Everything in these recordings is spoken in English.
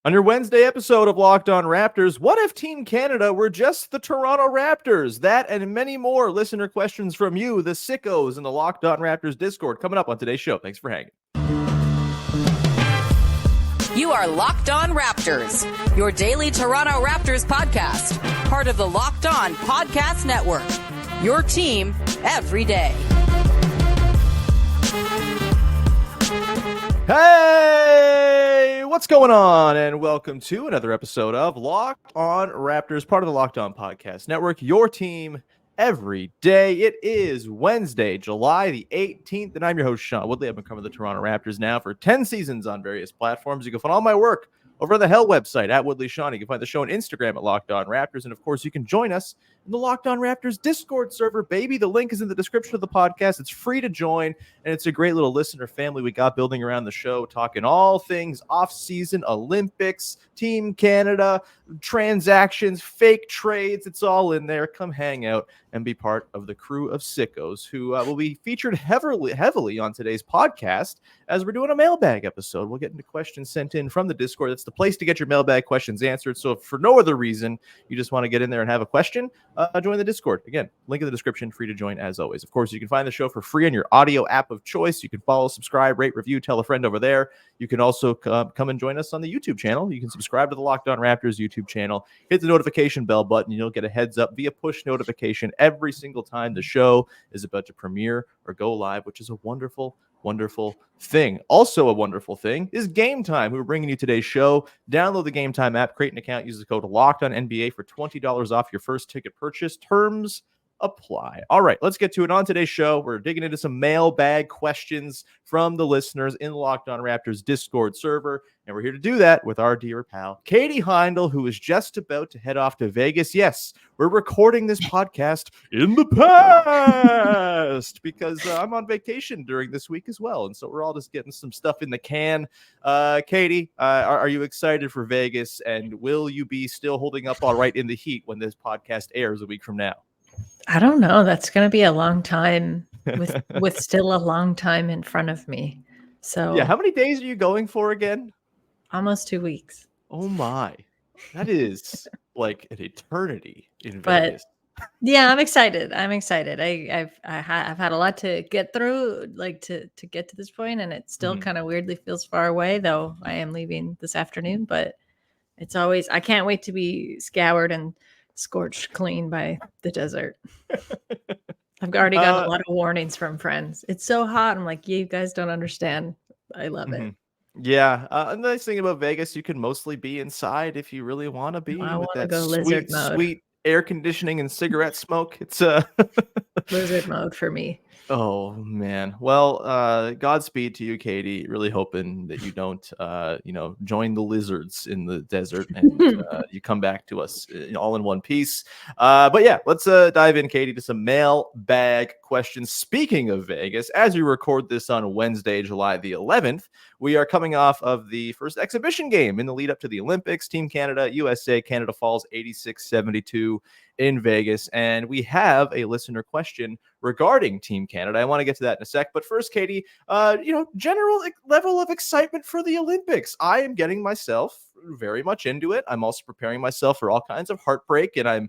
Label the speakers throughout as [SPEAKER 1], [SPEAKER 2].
[SPEAKER 1] On your Wednesday episode of Locked On Raptors, what if Team Canada were just the Toronto Raptors? That and many more listener questions from you, the sickos in the Locked On Raptors Discord, coming up on today's show. Thanks for hanging.
[SPEAKER 2] You are Locked On Raptors, your daily Toronto Raptors podcast, part of the Locked On Podcast Network, your team every day.
[SPEAKER 1] Hey, what's going on? And welcome to another episode of Locked On Raptors, part of the Locked On Podcast Network, your team every day. It is Wednesday, July the 18th, and I'm your host, Sean Woodley. I've been covering the Toronto Raptors now for 10 seasons on various platforms. You can find all my work over on the Hell website at Woodley Sean. You can find the show on Instagram at Locked On Raptors. And of course, you can join us in the Locked On Raptors Discord server, baby. The link is in the description of the podcast. It's free to join, and it's a great little listener family we got building around the show, talking all things off-season, Olympics, Team Canada, transactions, fake trades. It's all in there. Come hang out and be part of the crew of sickos who will be featured heavily on today's podcast as we're doing a mailbag episode. We'll get into questions sent in from the Discord. That's the place to get your mailbag questions answered. So if for no other reason you just want to get in there and have a question, join the Discord. Again, link in the description, free to join as always. Of course, you can find the show for free on your audio app of choice. You can follow, subscribe, rate, review, tell a friend over there. You can also come and join us on the YouTube channel. You can subscribe to the Locked On Raptors YouTube channel, hit the notification bell button, and you'll get a heads up via push notification every single time the show is about to premiere or go live, which is a wonderful thing. Also a wonderful thing is Game Time, who are bringing you today's show. Download the Game Time app, create an account, use the code LOCKEDONNBA for $20 off your first ticket purchase. Terms apply. All right, let's get to it. On today's show, we're digging into some mailbag questions from the listeners in the Locked On Raptors Discord server, and we're here to do that with our dear pal, Katie Heindl, who is just about to head off to Vegas. Yes, we're recording this podcast in the past because I'm on vacation during this week as well, and so we're all just getting some stuff in the can. Katie, are you excited for Vegas, and will you be still holding up all right in the heat when this podcast airs a week from now?
[SPEAKER 3] I don't know. That's going to be a long time with still a long time in front of me. So
[SPEAKER 1] yeah, how many days are you going for again?
[SPEAKER 3] Almost 2 weeks.
[SPEAKER 1] Oh my, that is like an eternity in Vegas.
[SPEAKER 3] Yeah, I'm excited. I've had a lot to get through, like to get to this point, and it still kind of weirdly feels far away. Though I am leaving this afternoon, but it's always I can't wait to be scoured and scorched clean by the desert. I've already gotten a lot of warnings from friends. It's so hot. I'm like, you guys don't understand. I love it.
[SPEAKER 1] Yeah. The nice thing about Vegas, you can mostly be inside if you really want to be.
[SPEAKER 3] I
[SPEAKER 1] with that
[SPEAKER 3] go lizard mode.
[SPEAKER 1] Sweet air conditioning and cigarette smoke. It's
[SPEAKER 3] lizard mode for me.
[SPEAKER 1] Oh man. Well, Godspeed to you, Katie. Really hoping that you don't, join the lizards in the desert and you come back to us all in one piece. But yeah, let's dive in, Katie, to some mailbag questions. Speaking of Vegas, as we record this on Wednesday, July the 11th, we are coming off of the first exhibition game in the lead up to the Olympics. Team Canada, USA, Canada falls 86-72 in Vegas. And we have a listener question regarding Team Canada. I want to get to that in a sec. But first, Katie, general level of excitement for the Olympics. I am getting myself very much into it. I'm also preparing myself for all kinds of heartbreak. And I'm,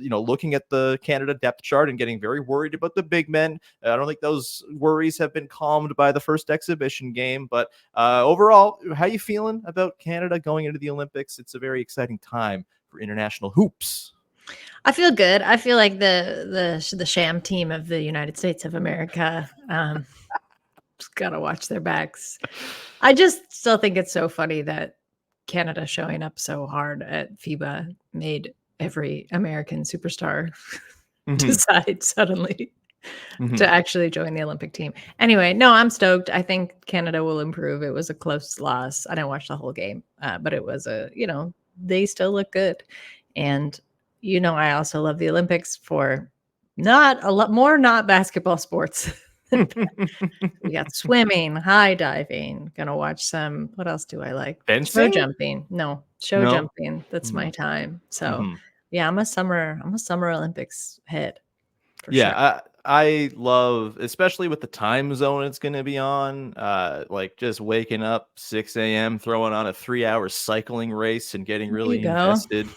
[SPEAKER 1] looking at the Canada depth chart and getting very worried about the big men. I don't think those worries have been calmed by the first exhibition game. But overall, how you feeling about Canada going into the Olympics? It's a very exciting time for international hoops.
[SPEAKER 3] I feel good. I feel like the sham team of the United States of America just gotta watch their backs. I just still think it's so funny that Canada showing up so hard at FIBA made every American superstar decide suddenly to actually join the Olympic team. Anyway, no, I'm stoked. I think Canada will improve. It was a close loss. I didn't watch the whole game, but it was they still look good. And I also love the Olympics for not basketball sports. We got swimming, high diving. Gonna watch some. What else do I like?
[SPEAKER 1] Fencing?
[SPEAKER 3] Show jumping. No, jumping. That's my time. So yeah, I'm a summer Olympics head.
[SPEAKER 1] Yeah, sure. I love, especially with the time zone it's going to be on, like just waking up 6 a.m., throwing on a 3-hour cycling race and getting
[SPEAKER 3] There you
[SPEAKER 1] really
[SPEAKER 3] go.
[SPEAKER 1] invested.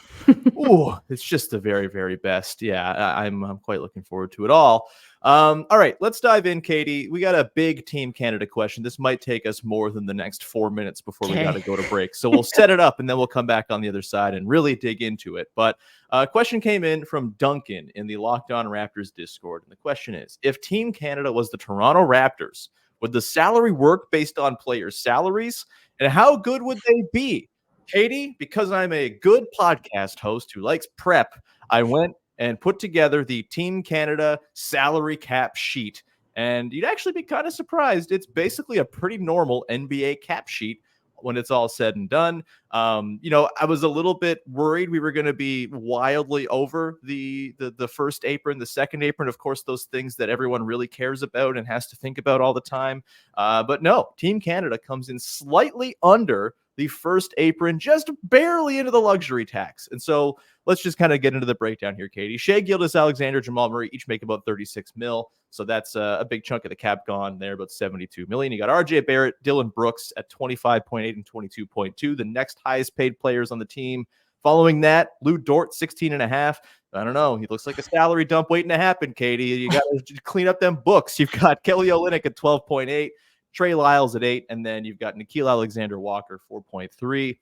[SPEAKER 1] Ooh, it's just the very, very best. Yeah, I'm quite looking forward to it all. All right, let's dive in, Katie. We got a big Team Canada question. This might take us more than the next 4 minutes before we got to
[SPEAKER 3] Okay.
[SPEAKER 1] go to break. So we'll set it up and then we'll come back on the other side and really dig into it. But a question came in from Duncan in the Locked On Raptors Discord. And the question is, if Team Canada was the Toronto Raptors, would the salary work based on players' salaries? And how good would they be? Katie, because I'm a good podcast host who likes prep, I went and put together the Team Canada salary cap sheet. And you'd actually be kind of surprised. It's basically a pretty normal NBA cap sheet when it's all said and done. I was a little bit worried we were going to be wildly over the first apron, the second apron, of course, those things that everyone really cares about and has to think about all the time. But no, Team Canada comes in slightly under the first apron, just barely into the luxury tax. And so let's just kind of get into the breakdown here, Katie. Shai, Gilgeous-Alexander, Jamal Murray each make about 36 mil. So that's a big chunk of the cap gone there, about 72 million. You got RJ Barrett, Dylan Brooks at 25.8 and 22.2, the next highest paid players on the team. Following that, Lou Dort, 16.5. I don't know. He looks like a salary dump waiting to happen, Katie. You got to clean up them books. You've got Kelly Olynyk at 12.8. Trey Lyles at 8, and then you've got Nickeil Alexander-Walker 4.3,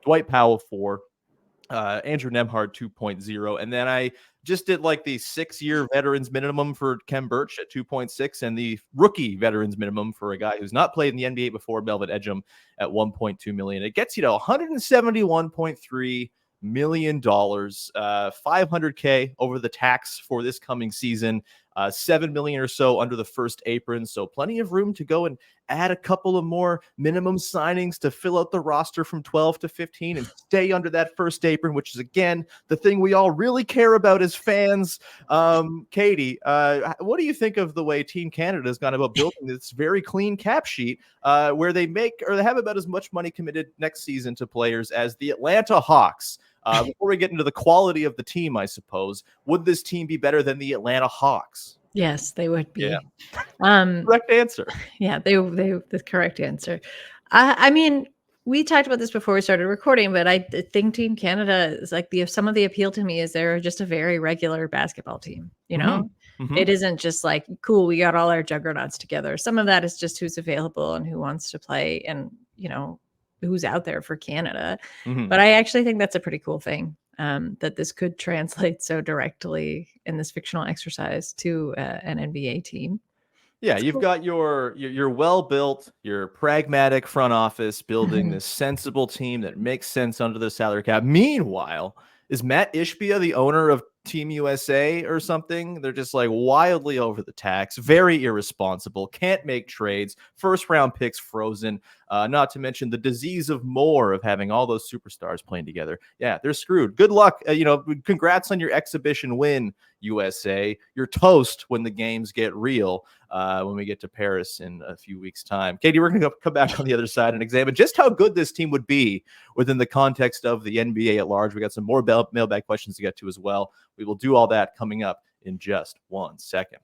[SPEAKER 1] Dwight Powell 4, Andrew Nembhard 2.0, and then I just did like the 6-year veterans minimum for Khem Birch at 2.6, and the rookie veterans minimum for a guy who's not played in the NBA before, Melvin Ejim, at 1.2 million. It gets you to $171.3 million, $500K over the tax for this coming season. 7 million or so under the first apron. So plenty of room to go and add a couple of more minimum signings to fill out the roster from 12 to 15 and stay under that first apron, which is, again, the thing we all really care about as fans. Katie, what do you think of the way Team Canada has gone about building this very clean cap sheet where they have about as much money committed next season to players as the Atlanta Hawks? Before we get into the quality of the team, I suppose, would this team be better than the Atlanta Hawks?
[SPEAKER 3] Yes, they would be.
[SPEAKER 1] Yeah. Correct answer.
[SPEAKER 3] Yeah, they the correct answer. I mean, we talked about this before we started recording, but I think Team Canada is like some of the appeal to me is they're just a very regular basketball team. You know, It isn't just like, cool, we got all our juggernauts together. Some of that is just who's available and who wants to play, and who's out there for Canada. But I actually think that's a pretty cool thing, that this could translate so directly in this fictional exercise to an NBA team.
[SPEAKER 1] Yeah, that's you've got your well-built, your pragmatic front office building this sensible team that makes sense under the salary cap. Meanwhile, is Matt Ishbia the owner of Team USA or something? They're just like wildly over the tax, very irresponsible, can't make trades, first round picks frozen, not to mention the disease of more of having all those superstars playing together. Yeah, they're screwed. Good luck. Congrats on your exhibition win, USA. You're toast when the games get real, when we get to Paris in a few weeks' time. Katie, we're going to come back on the other side and examine just how good this team would be within the context of the NBA at large. We got some more mailbag questions to get to as well. We will do all that coming up in just 1 second.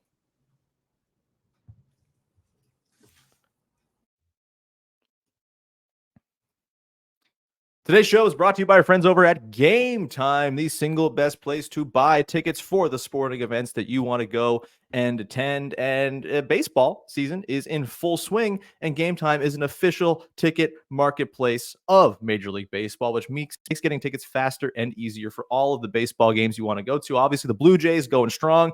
[SPEAKER 1] Today's show is brought to you by our friends over at Game Time, the single best place to buy tickets for the sporting events that you want to go and attend. And baseball season is in full swing, and Game Time is an official ticket marketplace of Major League Baseball, which makes getting tickets faster and easier for all of the baseball games you want to go to. Obviously, the Blue Jays going strong,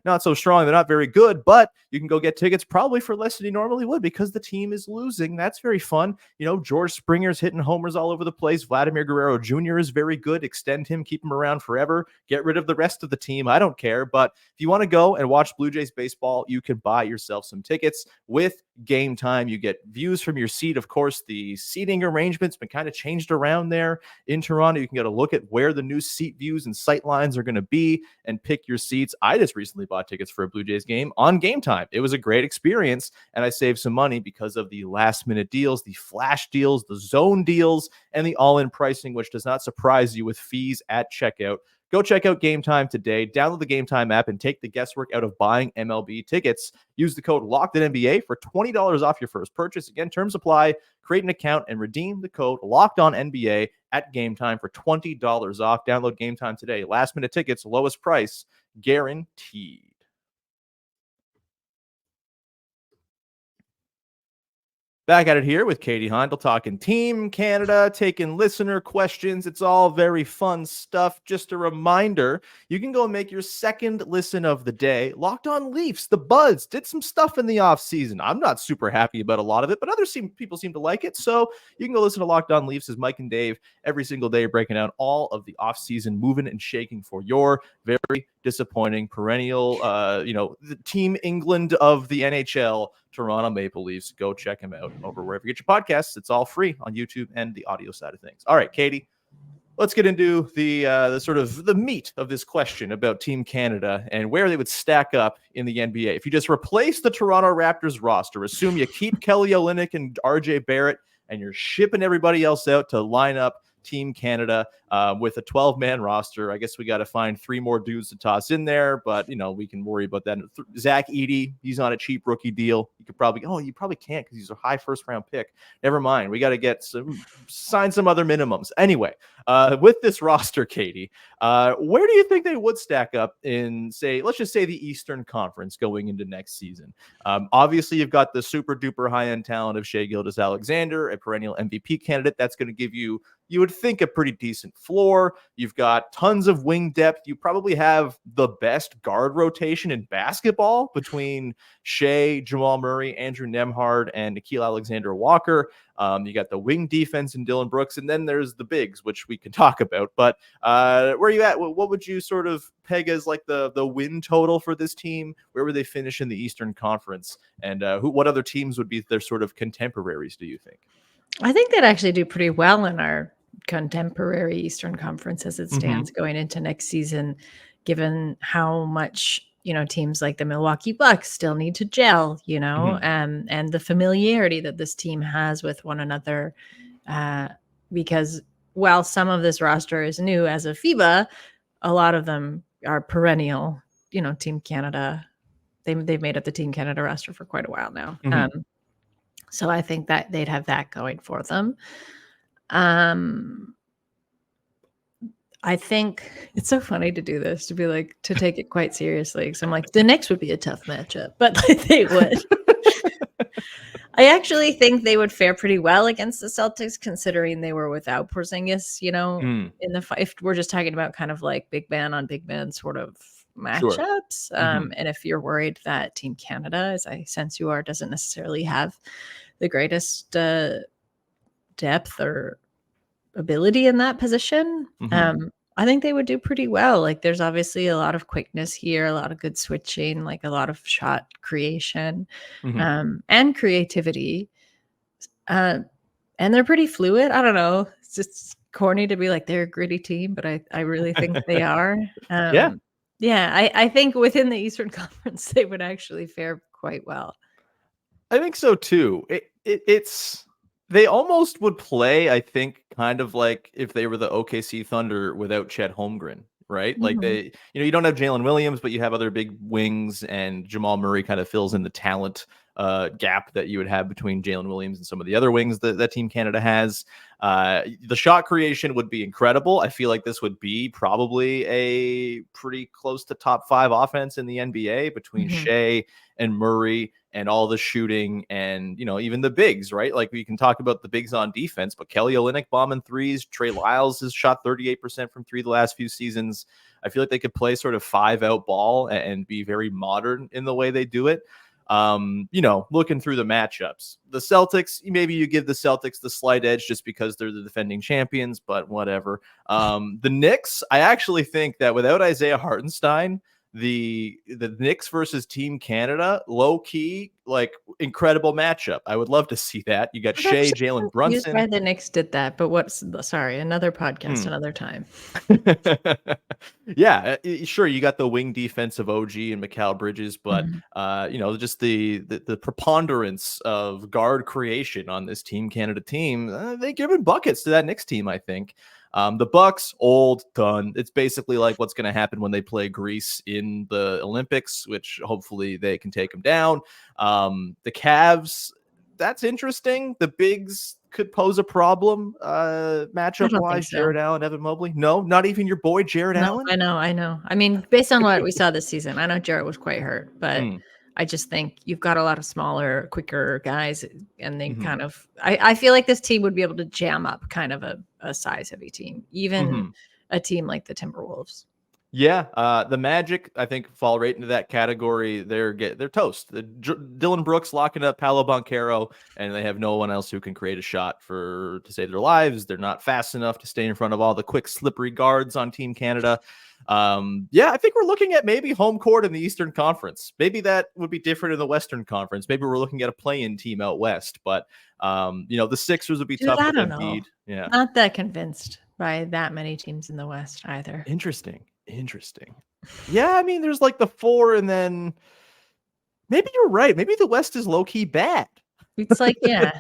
[SPEAKER 1] not so strong. They're not very good, but you can go get tickets probably for less than you normally would because the team is losing. That's very fun. George Springer's hitting homers all over the place. Vladimir Guerrero Jr. is very good. Extend him, keep him around forever. Get rid of the rest of the team. I don't care. But if you want to go and watch Blue Jays baseball, you can buy yourself some tickets with Game Time. You get views from your seat. Of course, the seating arrangement's been kind of changed around there in Toronto. You can get a look at where the new seat views and sight lines are going to be and pick your seats. I just recently bought tickets for a Blue Jays game on Game Time. It was a great experience, and I saved some money because of the last-minute deals, the flash deals, the zone deals, and the all-in pricing, which does not surprise you with fees at checkout. Go check out Game Time today. Download the Game Time app and take the guesswork out of buying MLB tickets. Use the code LOCKEDONNBA for $20 off your first purchase. Again, terms apply. Create an account and redeem the code LOCKEDONNBA at Game Time for $20 off. Download Game Time today. Last minute tickets, lowest price guaranteed. Back at it here with Katie Heindl talking Team Canada, taking listener questions. It's all very fun stuff. Just a reminder, you can go and make your second listen of the day. Locked On Leafs, the Buds did some stuff in the offseason. I'm not super happy about a lot of it, but people seem to like it. So you can go listen to Locked On Leafs as Mike and Dave every single day breaking down all of the offseason moving and shaking for your very disappointing perennial, the Team England of the NHL, Toronto Maple Leafs. Go check him out over wherever you get your podcasts. It's all free on YouTube and the audio side of things. All right, Katie, let's get into the sort of the meat of this question about Team Canada and where they would stack up in the NBA. If you just replace the Toronto Raptors roster, assume you keep Kelly Olynyk and RJ Barrett, and you're shipping everybody else out to line up Team Canada with a 12-man roster. I guess we got to find 3 more dudes to toss in there, but we can worry about that. Zach Edey, he's on a cheap rookie deal. You probably can't because he's a high first-round pick. Never mind. We got to sign some other minimums. Anyway, with this roster, Katie, where do you think they would stack up in, let's just say the Eastern Conference going into next season? Obviously, you've got the super-duper high-end talent of Shai Gilgeous-Alexander, a perennial MVP candidate. That's going to give you would think, a pretty decent floor. You've got tons of wing depth. You probably have the best guard rotation in basketball between Shai, Jamal Murray, Andrew Nembhard, and Nickeil Alexander-Walker. You got the wing defense in Dylan Brooks, and then there's the bigs, which we can talk about. But where are you at? What would you sort of peg as like the win total for this team? Where would they finish in the Eastern Conference? And what other teams would be their sort of contemporaries, do you think?
[SPEAKER 3] I think they'd actually do pretty well in our contemporary Eastern Conference as it stands going into next season, given how much teams like the Milwaukee Bucks still need to gel, and the familiarity that this team has with one another, because while some of this roster is new as of FIBA, a lot of them are perennial, Team Canada. They've made up the Team Canada roster for quite a while now. So I think that they'd have that going for them. I think it's so funny to do this, to take it quite seriously. Because I'm like, the Knicks would be a tough matchup, but they would. I actually think they would fare pretty well against the Celtics, considering they were without Porzingis, in the fight. If we're just talking about kind of like big man on big man sort of matchups.
[SPEAKER 1] Sure.
[SPEAKER 3] And if you're worried that Team Canada, as I sense you are, doesn't necessarily have the greatest depth or ability in that position, I think they would do pretty well. Like, there's obviously a lot of quickness here, a lot of good switching, like a lot of shot creation, and creativity. And they're pretty fluid. I don't know. It's just corny to be like they're a gritty team, but I really think they are. I think within the Eastern Conference, they would actually fare quite well.
[SPEAKER 1] I think so too. It's they almost would play, I think, kind of like if they were the OKC Thunder without Chet Holmgren, right? Like they, you don't have Jalen Williams, but you have other big wings, and Jamal Murray kind of fills in the talent gap that you would have between Jalen Williams and some of the other wings that Team Canada has. The shot creation would be incredible. I feel like this would be probably a pretty close to top 5 offense in the NBA between Shai and Murray and all the shooting and, even the bigs, right? Like, we can talk about the bigs on defense, but Kelly Olynyk bombing threes. Trey Lyles has shot 38% from 3 the last few seasons. I feel like they could play sort of 5-out ball and be very modern in the way they do it. Looking through the matchups, the Celtics, maybe you give the Celtics the slight edge just because they're the defending champions, but whatever. The Knicks, I actually think that without Isaiah Hartenstein, the Knicks versus Team Canada, low key, like, incredible matchup. I would love to see that. You got Shai, Jalen Brunson.
[SPEAKER 3] Why the Knicks did that, but another podcast, another time.
[SPEAKER 1] Yeah, sure. You got the wing defense of OG and Mikal Bridges, but just the preponderance of guard creation on this Team Canada team, they giving buckets to that Knicks team, I think. The Bucks, old, done. It's basically like what's going to happen when they play Greece in the Olympics, which hopefully they can take them down. The Cavs, that's interesting. The bigs could pose a problem matchup wise.
[SPEAKER 3] So.
[SPEAKER 1] Jared Allen, Evan Mobley. No, not even your boy Jared Allen.
[SPEAKER 3] I know. I mean, based on what we saw this season, I know Jared was quite hurt, but I just think you've got a lot of smaller, quicker guys, and they kind of. I feel like this team would be able to jam up kind of a size heavy team, even a team like the Timberwolves.
[SPEAKER 1] Yeah, the Magic, I think, fall right into that category. They're toast. Dylan Brooks locking up Paolo Banchero, and they have no one else who can create a shot to save their lives. They're not fast enough to stay in front of all the quick, slippery guards on Team Canada. I think we're looking at maybe home court in the Eastern Conference. Maybe that would be different in the Western Conference. Maybe we're looking at a play-in team out west. But the Sixers would be tough with Embiid. Yeah,
[SPEAKER 3] not that convinced by that many teams in the West either.
[SPEAKER 1] Interesting. Yeah, I mean, there's like the 4, and then maybe you're right. Maybe the West is low-key bad.
[SPEAKER 3] It's like, yeah,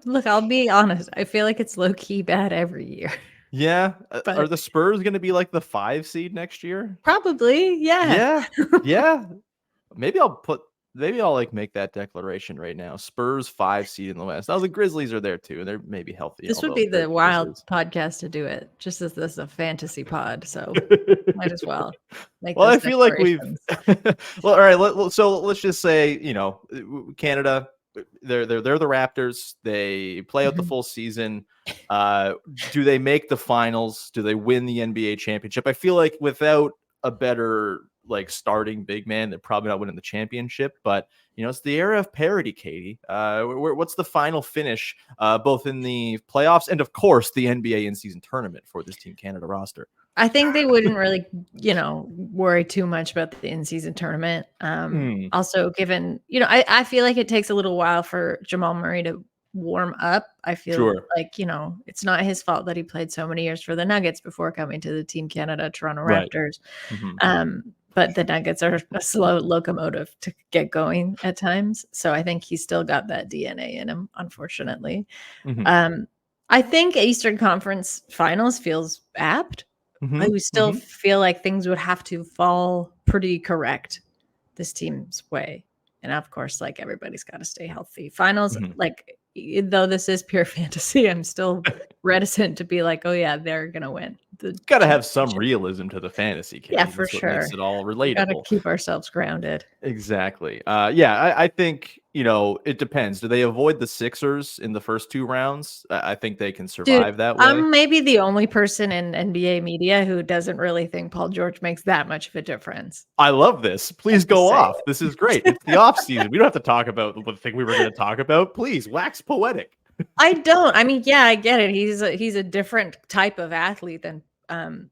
[SPEAKER 3] look, I'll be honest. I feel like it's low-key bad every year.
[SPEAKER 1] Yeah. Are the Spurs going to be like the 5 seed next year?
[SPEAKER 3] Probably. Yeah.
[SPEAKER 1] Yeah. Maybe I'll like make that declaration right now. Spurs 5 seed in the West. Now the Grizzlies are there too, and they're maybe healthy.
[SPEAKER 3] This would be the wild podcast to do it. Just as this is a fantasy pod, so might as well.
[SPEAKER 1] I feel like we've. Well, all right. So let's just say Canada. They're the Raptors. They play out the full season. Do they make the finals? Do they win the NBA championship? I feel like without a better starting big man, they're probably not winning the championship, but it's the era of parity, Katie. What's the final finish, both in the playoffs and of course the NBA in-season tournament for this Team Canada roster?
[SPEAKER 3] I think they wouldn't really, worry too much about the in-season tournament. Also, given, I feel like it takes a little while for Jamal Murray to warm up. I feel like, it's not his fault that he played so many years for the Nuggets before coming to the Team Canada Toronto Raptors. But the Nuggets are a slow locomotive to get going at times. So I think he's still got that DNA in him, unfortunately. I think Eastern Conference Finals feels apt. I would still feel like things would have to fall pretty correct this team's way. And of course, everybody's got to stay healthy. Finals, though this is pure fantasy, I'm still reticent to be like, oh yeah, they're gonna win.
[SPEAKER 1] Got to have some realism to the fantasy case.
[SPEAKER 3] Yeah, for sure.
[SPEAKER 1] Makes it all relatable.
[SPEAKER 3] Got to keep ourselves grounded.
[SPEAKER 1] Exactly. I think it depends. Do they avoid the Sixers in the first 2 rounds? I think they can survive that way.
[SPEAKER 3] I'm maybe the only person in NBA media who doesn't really think Paul George makes that much of a difference.
[SPEAKER 1] I love this. Please go off. This is great. It's the off season. We don't have to talk about the thing we were going to talk about. Please wax poetic.
[SPEAKER 3] I don't. I mean, yeah, I get it. He's a different type of athlete than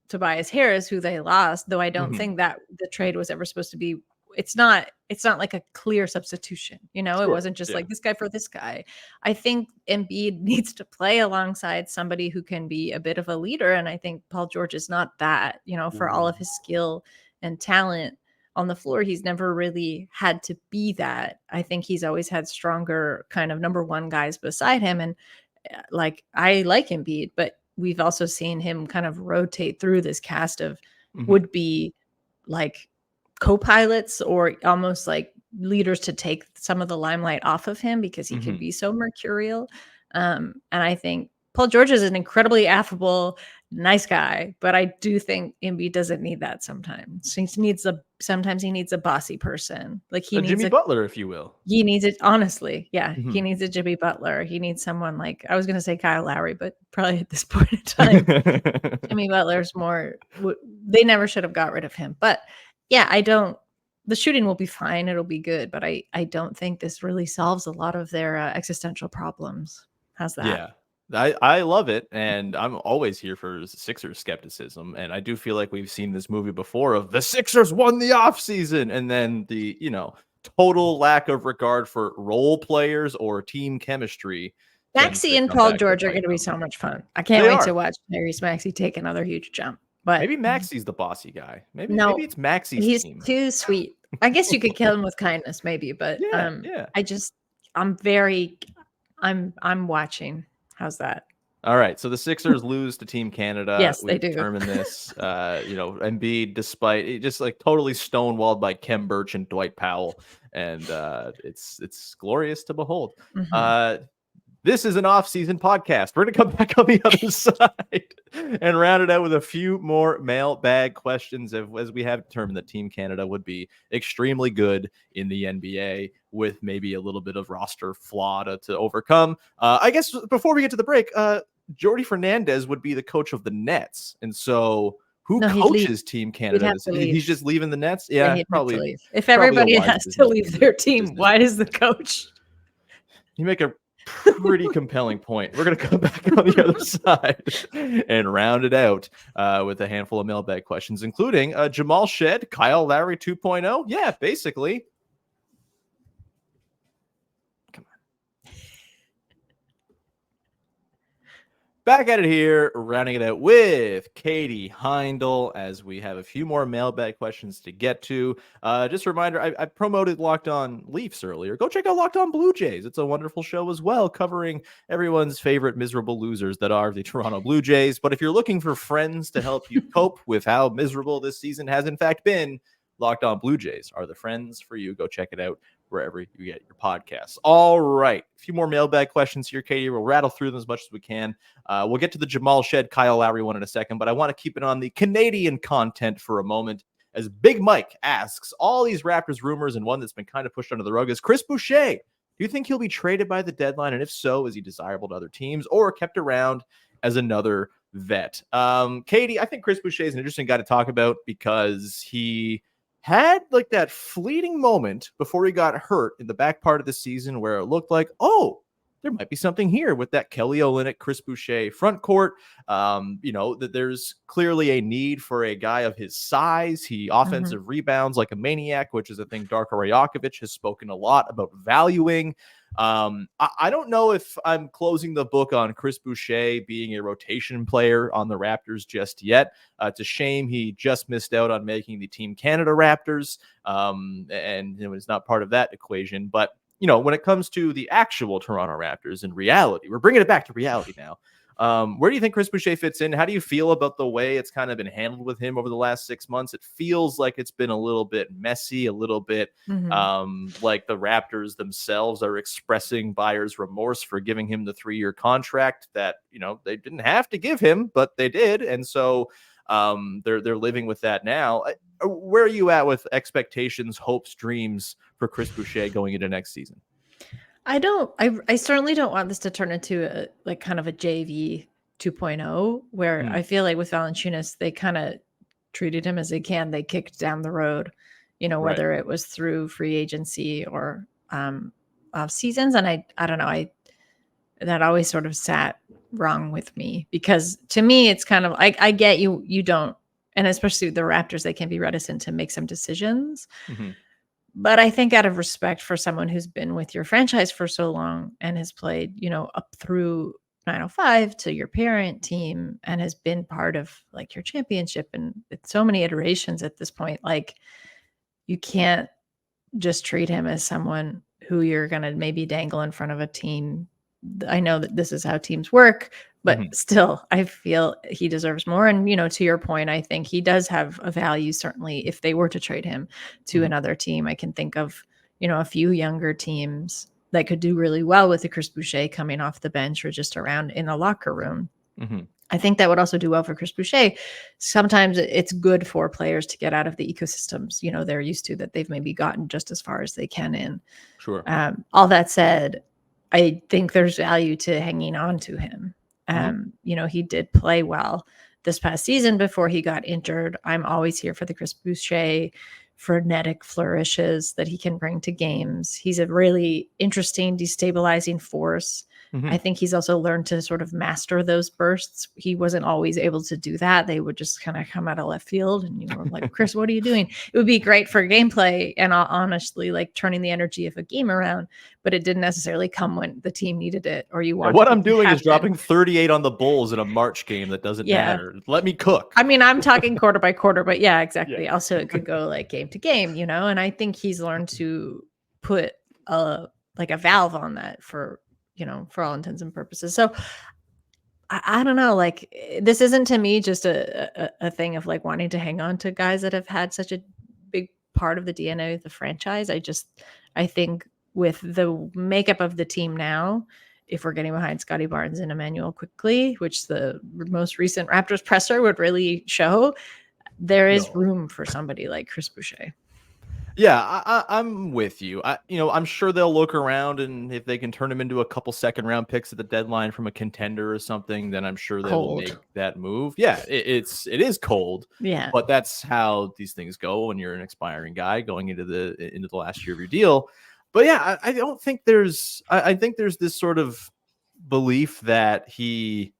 [SPEAKER 3] Tobias Harris, who they lost. Though I don't think that the trade was ever supposed to be. It's not like a clear substitution. It wasn't just like this guy for this guy. I think Embiid needs to play alongside somebody who can be a bit of a leader, and I think Paul George is not that. For all of his skill and talent on the floor, he's never really had to be that. I think he's always had stronger kind of number one guys beside him. And I like Embiid, but we've also seen him kind of rotate through this cast of would be co-pilots or almost like leaders to take some of the limelight off of him because he can be so mercurial. And I think Paul George is an incredibly affable, nice guy, but I do think Embiid doesn't need that sometimes. Sometimes he needs a bossy person. He needs
[SPEAKER 1] Jimmy Butler, if you will.
[SPEAKER 3] He needs it, honestly. Yeah. He needs a Jimmy Butler. He needs someone I was going to say Kyle Lowry, but probably at this point in time, Jimmy Butler's more, they never should have got rid of him. But yeah, the shooting will be fine. It'll be good. But I don't think this really solves a lot of their existential problems. How's that?
[SPEAKER 1] Yeah. I love it, and I'm always here for Sixers skepticism, and I do feel like we've seen this movie before of the Sixers won the offseason, and then the total lack of regard for role players or team chemistry.
[SPEAKER 3] Maxey and Paul George are going to be so much fun. I can't wait to watch Tyrese Maxey take another huge jump. But
[SPEAKER 1] maybe Maxey's the bossy guy. Maybe it's Maxey's
[SPEAKER 3] he's
[SPEAKER 1] team.
[SPEAKER 3] Too sweet. I guess you could kill him with kindness, maybe, but I'm watching. How's that?
[SPEAKER 1] All right, so the Sixers lose to Team Canada.
[SPEAKER 3] Yes, they
[SPEAKER 1] We've
[SPEAKER 3] do.
[SPEAKER 1] determined this. Embiid, despite it, just like totally stonewalled by Kem Birch and Dwight Powell, and it's glorious to behold.
[SPEAKER 3] Mhm.
[SPEAKER 1] This is an off-season podcast. We're going to come back on the other side and round it out with a few more mailbag questions as we have determined that Team Canada would be extremely good in the NBA with maybe a little bit of roster flaw to overcome. I guess before we get to the break, Jordy Fernandez would be the coach of the Nets. And so who
[SPEAKER 3] No, he'd leave.
[SPEAKER 1] coaches Team
[SPEAKER 3] He'd
[SPEAKER 1] Canada?
[SPEAKER 3] have to leave.
[SPEAKER 1] He's just leaving the Nets?
[SPEAKER 3] Yeah,
[SPEAKER 1] Yeah,
[SPEAKER 3] he'd have to
[SPEAKER 1] probably.
[SPEAKER 3] leave. If
[SPEAKER 1] probably a
[SPEAKER 3] everybody
[SPEAKER 1] wise
[SPEAKER 3] has to
[SPEAKER 1] business
[SPEAKER 3] leave their team,
[SPEAKER 1] business
[SPEAKER 3] why is the coach?
[SPEAKER 1] You make a pretty compelling point. We're going to come back on the other side and round it out with a handful of mailbag questions, including Jamal Shead, Kyle Lowry 2.0. Yeah, basically. Come on. Back at it here, rounding it out with Katie Heindl as we have a few more mailbag questions to get to. Just a reminder, I promoted Locked On Leafs earlier. Go check out Locked On Blue Jays. It's a wonderful show as well, covering everyone's favorite miserable losers that are the Toronto Blue Jays. But if you're looking for friends to help you cope with how miserable this season has in fact been, Locked On Blue Jays are the friends for you. Go check it out wherever you get your podcasts. All right. A few more mailbag questions here, Katie. We'll rattle through them as much as we can. We'll get to the Jamal Shead, Kyle Lowry one in a second, but I want to keep it on the Canadian content for a moment. As Big Mike asks, all these Raptors rumors, and one that's been kind of pushed under the rug is Chris Boucher. Do you think he'll be traded by the deadline? And if so, is he desirable to other teams or kept around as another vet? Katie, I think Chris Boucher is an interesting guy to talk about because he had like that fleeting moment before he got hurt in the back part of the season where it looked like, oh, there might be something here with that Kelly Olynyk, Chris Boucher front court. That there's clearly a need for a guy of his size. He offensive rebounds like a maniac, which is a thing Darko Rajakovic has spoken a lot about valuing. I don't know if I'm closing the book on Chris Boucher being a rotation player on the Raptors just yet. It's a shame he just missed out on making the Team Canada Raptors, and it's not part of that equation. But when it comes to the actual Toronto Raptors in reality, we're bringing it back to reality now. Where do you think Chris Boucher fits in? How do you feel about the way it's kind of been handled with him over the last 6 months? It feels like it's been a little bit messy, a little bit like the Raptors themselves are expressing buyer's remorse for giving him the 3-year contract that, they didn't have to give him, but they did. And so they're living with that now. Where are you at with expectations, hopes, dreams for Chris Boucher going into next season?
[SPEAKER 3] I certainly don't want this to turn into kind of a JV 2.0 where I feel like with Valanciunas, they kind of treated him as they can. They kicked down the road, whether it was through free agency or off seasons. And I don't know, that always sort of sat wrong with me because to me, it's kind of, I get you don't, and especially the Raptors, they can be reticent to make some decisions. But I think out of respect for someone who's been with your franchise for so long and has played, up through 905 to your parent team and has been part of like your championship and it's so many iterations at this point, like you can't just treat him as someone who you're going to maybe dangle in front of a team. I know that this is how teams work, but still, I feel he deserves more. And, to your point, I think he does have a value, certainly, if they were to trade him to another team. I can think of, a few younger teams that could do really well with the Chris Boucher coming off the bench or just around in a locker room. I think that would also do well for Chris Boucher. Sometimes it's good for players to get out of the ecosystems, they're used to, that they've maybe gotten just as far as they can in.
[SPEAKER 1] Sure.
[SPEAKER 3] All that said, I think there's value to hanging on to him. He did play well this past season before he got injured. I'm always here for the Chris Boucher frenetic flourishes that he can bring to games. He's a really interesting, destabilizing force. I think he's also learned to sort of master those bursts. He wasn't always able to do that. They would just kind of come out of left field and you were like, Chris, what are you doing? It would be great for gameplay and honestly like turning the energy of a game around, but it didn't necessarily come when the team needed it or you wanted.
[SPEAKER 1] What I'm doing is dropping 38 on the Bulls in a March game that doesn't matter. Let me cook.
[SPEAKER 3] I mean, I'm talking quarter by quarter, but yeah, exactly. Yeah. Also, it could go like game to game, and I think he's learned to put a valve on that for all intents and purposes. So I don't know. Like, this isn't to me just a thing of like wanting to hang on to guys that have had such a big part of the DNA of the franchise. I think with the makeup of the team now, if we're getting behind Scotty Barnes and Emmanuel quickly, which the most recent Raptors presser would really show, there is room for somebody like Chris Boucher.
[SPEAKER 1] Yeah, I'm with you. I'm sure they'll look around, and if they can turn him into a couple second-round picks at the deadline from a contender or something, then I'm sure they will make that move. Yeah, it is cold.
[SPEAKER 3] Yeah,
[SPEAKER 1] but that's how these things go when you're an expiring guy going into the last year of your deal. But yeah, I don't think there's. I think there's this sort of belief that he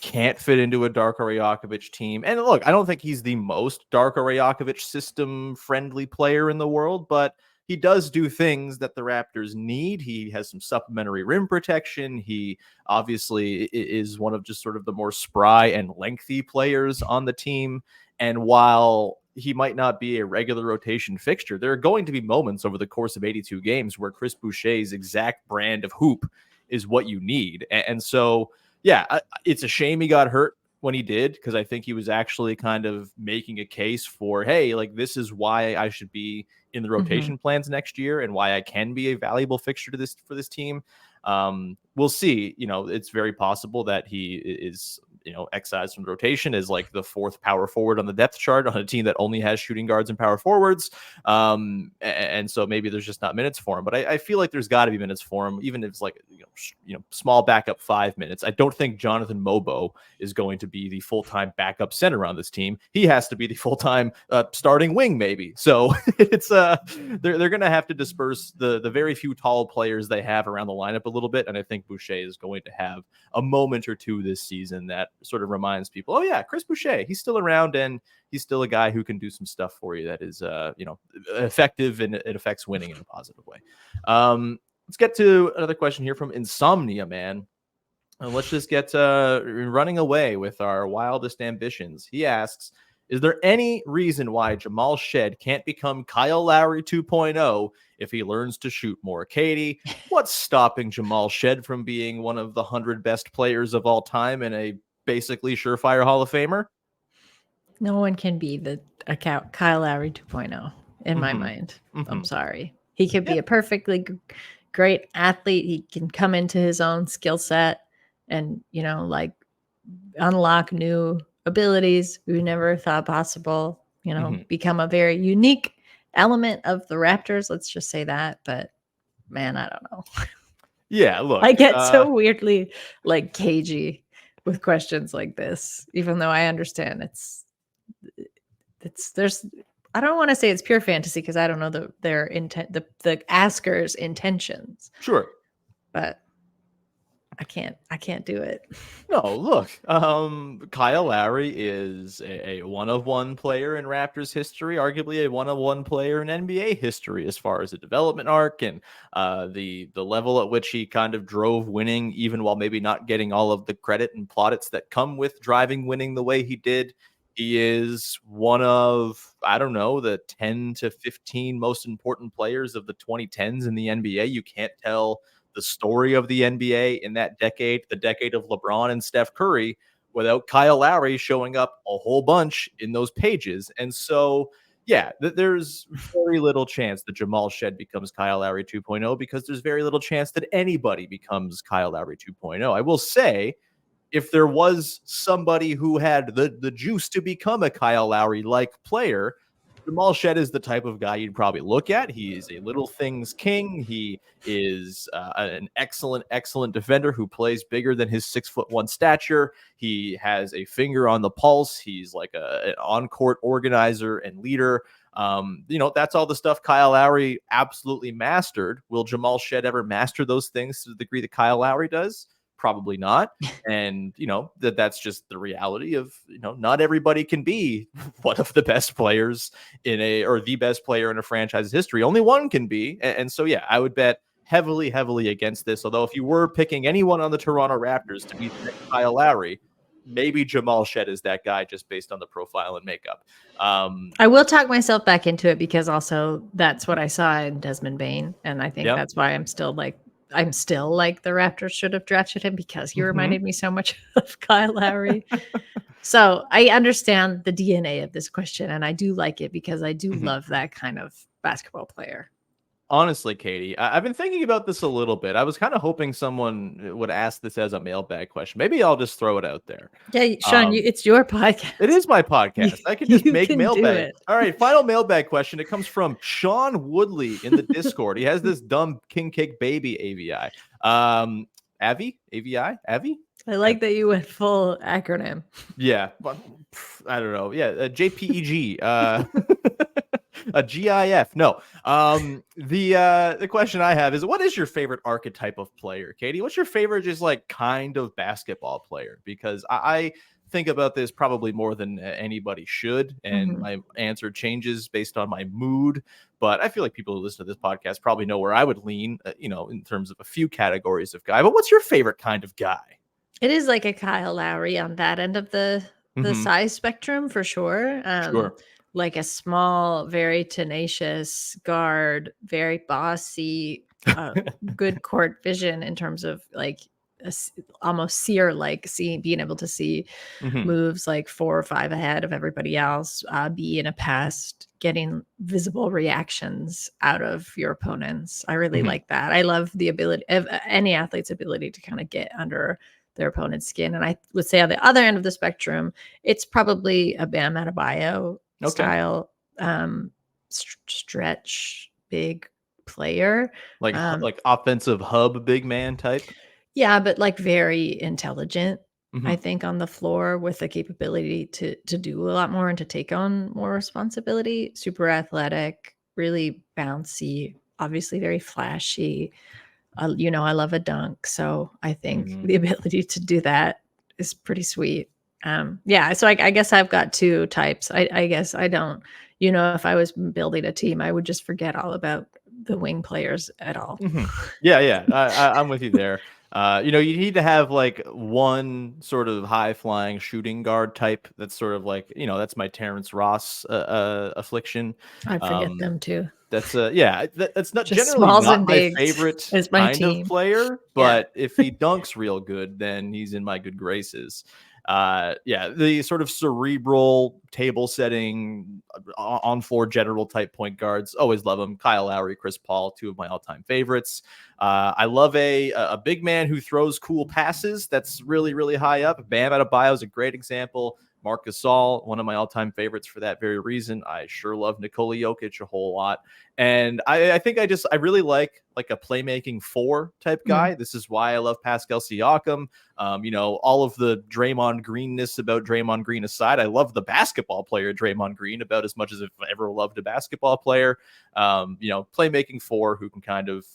[SPEAKER 1] can't fit into a Darko Rajakovic team. And look, I don't think he's the most Darko Rajakovic system friendly player in the world, but he does do things that the Raptors need. He has some supplementary rim protection. He obviously is one of just sort of the more spry and lengthy players on the team. And while he might not be a regular rotation fixture, there are going to be moments over the course of 82 games where Chris Boucher's exact brand of hoop is what you need. And so, yeah, it's a shame he got hurt when he did, because I think he was actually kind of making a case for, hey, like, this is why I should be in the rotation plans next year and why I can be a valuable fixture for this team. We'll see. It's very possible that he is excised from the rotation as like the fourth power forward on the depth chart on a team that only has shooting guards and power forwards. And so maybe there's just not minutes for him, but I feel like there's got to be minutes for him, even if it's like, small backup 5 minutes. I don't think Jonathan Mobo is going to be the full-time backup center on this team. He has to be the full-time starting wing, maybe. So it's they're going to have to disperse the very few tall players they have around the lineup a little bit. And I think Boucher is going to have a moment or two this season that sort of reminds people, oh yeah, Chris Boucher, he's still around and he's still a guy who can do some stuff for you that is, effective, and it affects winning in a positive way. Let's get to another question here from Insomnia Man. And let's just get running away with our wildest ambitions. He asks, is there any reason why Jamal Shead can't become Kyle Lowry 2.0 if he learns to shoot more? Katie, what's stopping Jamal Shead from being one of the 100 best players of all time and a basically surefire Hall of Famer?
[SPEAKER 3] No one can be a Kyle Lowry 2.0 in my mind. I'm sorry. He could be a perfectly great athlete. He can come into his own skill set and, like, unlock new abilities we never thought possible, become a very unique element of the Raptors. Let's just say that. But man, I don't know. Yeah, look, I get so weirdly like cagey with questions like this, even though I understand there's, I don't want to say it's pure fantasy because I don't know their intent, the asker's intentions.
[SPEAKER 1] Sure.
[SPEAKER 3] But I can't do it.
[SPEAKER 1] No, look, Kyle Lowry is a one-of-one player in Raptors history, arguably a one-of-one player in NBA history as far as the development arc and the level at which he kind of drove winning, even while maybe not getting all of the credit and plaudits that come with driving winning the way he did. He is one of, I don't know, the 10 to 15 most important players of the 2010s in the NBA. You can't tell the story of the NBA in that decade, the decade of LeBron and Steph Curry, without Kyle Lowry showing up a whole bunch in those pages. And so, yeah, there's very little chance that Jamal Shead becomes Kyle Lowry 2.0 because there's very little chance that anybody becomes Kyle Lowry 2.0. I will say, if there was somebody who had the juice to become a Kyle Lowry-like player, Jamal Shead is the type of guy you'd probably look at. He is a little things king. He is an excellent defender who plays bigger than his 6'1" stature. He has a finger on the pulse. He's like an on-court organizer and leader. That's all the stuff Kyle Lowry absolutely mastered. Will Jamal Shead ever master those things to the degree that Kyle Lowry does? Probably not. And, that's just the reality of, not everybody can be one of the best players or the best player in a franchise's history. Only one can be. And so, yeah, I would bet heavily against this. Although if you were picking anyone on the Toronto Raptors to be Kyle Lowry, maybe Jamal Shead is that guy just based on the profile and makeup.
[SPEAKER 3] I will talk myself back into it because also that's what I saw in Desmond Bane. And I think that's why I'm still like I'm still like the Raptors should have drafted him because he reminded me so much of Kyle Lowry. So I understand the DNA of this question, and I do like it because I do love that kind of basketball player.
[SPEAKER 1] Honestly, Katie, I've been thinking about this a little bit. I was kind of hoping someone would ask this as a mailbag question. Maybe I'll just throw it out there.
[SPEAKER 3] Yeah, Sean, it's your podcast.
[SPEAKER 1] It is my podcast. I can just make mailbag.
[SPEAKER 3] It.
[SPEAKER 1] All right, final mailbag question. It comes from Sean Woodley in the Discord. He has this dumb king cake baby AVI. AVI? Avi?
[SPEAKER 3] I like that you went full acronym.
[SPEAKER 1] Yeah, but I don't know. Yeah, JPEG. A GIF. No. The question I have is, what is your favorite archetype of player, Katie? What's your favorite just like kind of basketball player? Because I think about this probably more than anybody should, and my answer changes based on my mood. But I feel like people who listen to this podcast probably know where I would lean, in terms of a few categories of guy. But what's your favorite kind of guy?
[SPEAKER 3] It is like a Kyle Lowry on that end of the size spectrum for sure.
[SPEAKER 1] Sure.
[SPEAKER 3] Like a small, very tenacious guard, very bossy, good court vision in terms of like almost seer like being able to see moves like 4 or 5 ahead of everybody else, be in a pass, getting visible reactions out of your opponents. I really like that. I love the ability of any athlete's ability to kind of get under their opponent's skin. And I would say on the other end of the spectrum, it's probably a Bam Adebayo style stretch big player,
[SPEAKER 1] like offensive hub big man type.
[SPEAKER 3] Yeah, but like very intelligent. I think on the floor with the capability to do a lot more and to take on more responsibility. Super athletic, really bouncy, obviously very flashy. I love a dunk, so I think the ability to do that is pretty sweet. So I guess I've got 2 types. I guess I don't, if I was building a team, I would just forget all about the wing players at all.
[SPEAKER 1] Yeah. I'm with you there. You need to have like one sort of high flying shooting guard type. That's sort of like, that's my Terrence Ross affliction.
[SPEAKER 3] I forget them too.
[SPEAKER 1] That's that's not
[SPEAKER 3] just
[SPEAKER 1] generally not my favorite kind of player, but if he dunks real good, then he's in my good graces. The sort of cerebral table setting on floor general type point guards. Always love them. Kyle Lowry, Chris Paul, 2 of my all time favorites. I love a big man who throws cool passes. That's really, really high up. Bam Adebayo is a great example. Marc Gasol, one of my all-time favorites for that very reason. I sure love Nikola Jokic a whole lot. And I think I really like a playmaking 4 type guy. This is why I love Pascal Siakam. All of the Draymond Greenness about Draymond Green aside, I love the basketball player Draymond Green about as much as I've ever loved a basketball player. Playmaking 4 who can kind of,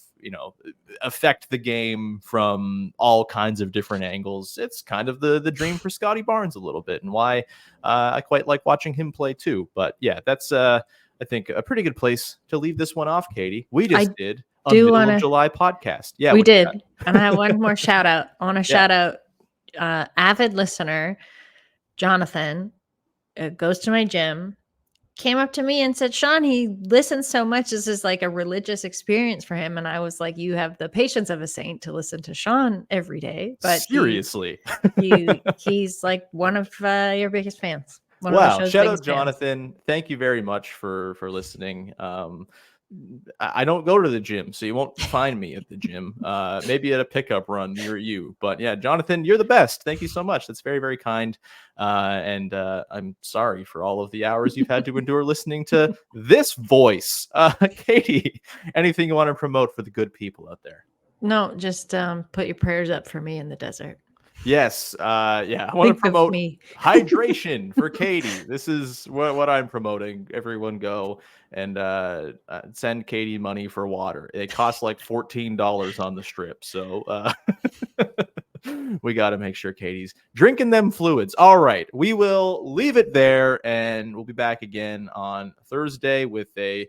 [SPEAKER 1] affect the game from all kinds of different angles. It's kind of the dream for Scotty Barnes a little bit, and why I quite like watching him play too. But yeah, that's I think a pretty good place to leave this one off, Katie. We just did a middle of July podcast. Yeah,
[SPEAKER 3] we did. And I have one more shout out. I want to shout out avid listener Jonathan. Goes to my gym. Came up to me and said, Sean, he listens so much. This is like a religious experience for him. And I was like, you have the patience of a saint to listen to Sean every day. But
[SPEAKER 1] seriously,
[SPEAKER 3] he's like one of your biggest fans.
[SPEAKER 1] Wow. Shout out, Jonathan. Thank you very much for listening. I don't go to the gym, so you won't find me at the gym. Maybe at a pickup run near you. But yeah, Jonathan, you're the best. Thank you so much. That's very, very kind. And I'm sorry for all of the hours you've had to endure listening to this voice. Katie, anything you want to promote for the good people out there?
[SPEAKER 3] No, just put your prayers up for me in the desert.
[SPEAKER 1] Yes. I want to promote hydration for Katie. This is what I'm promoting. Everyone go and send Katie money for water. It costs like $14 on the strip. So we got to make sure Katie's drinking them fluids. All right. We will leave it there, and we'll be back again on Thursday with a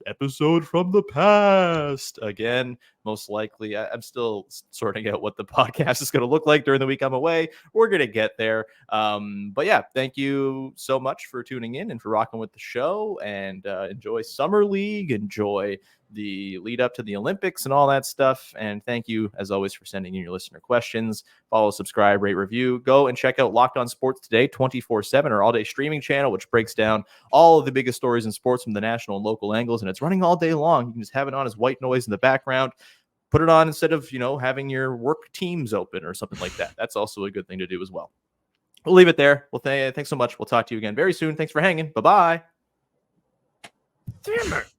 [SPEAKER 1] episode from the past. Again, most likely. I'm still sorting out what the podcast is going to look like during the week I'm away. We're going to get there. But yeah, thank you so much for tuning in and for rocking with the show, and enjoy Summer League, enjoy the lead up to the Olympics and all that stuff. And thank you, as always, for sending in your listener questions. Follow, subscribe, rate, review. Go and check out Locked On Sports Today 24/7, our all-day streaming channel, which breaks down all of the biggest stories in sports from the national and local angles. And it's running all day long. You can just have it on as white noise in the background. Put it on instead of, having your work Teams open or something like that. That's also a good thing to do as well. We'll leave it there. Well, thanks so much. We'll talk to you again very soon. Thanks for hanging. Bye-bye.
[SPEAKER 4] Damn it.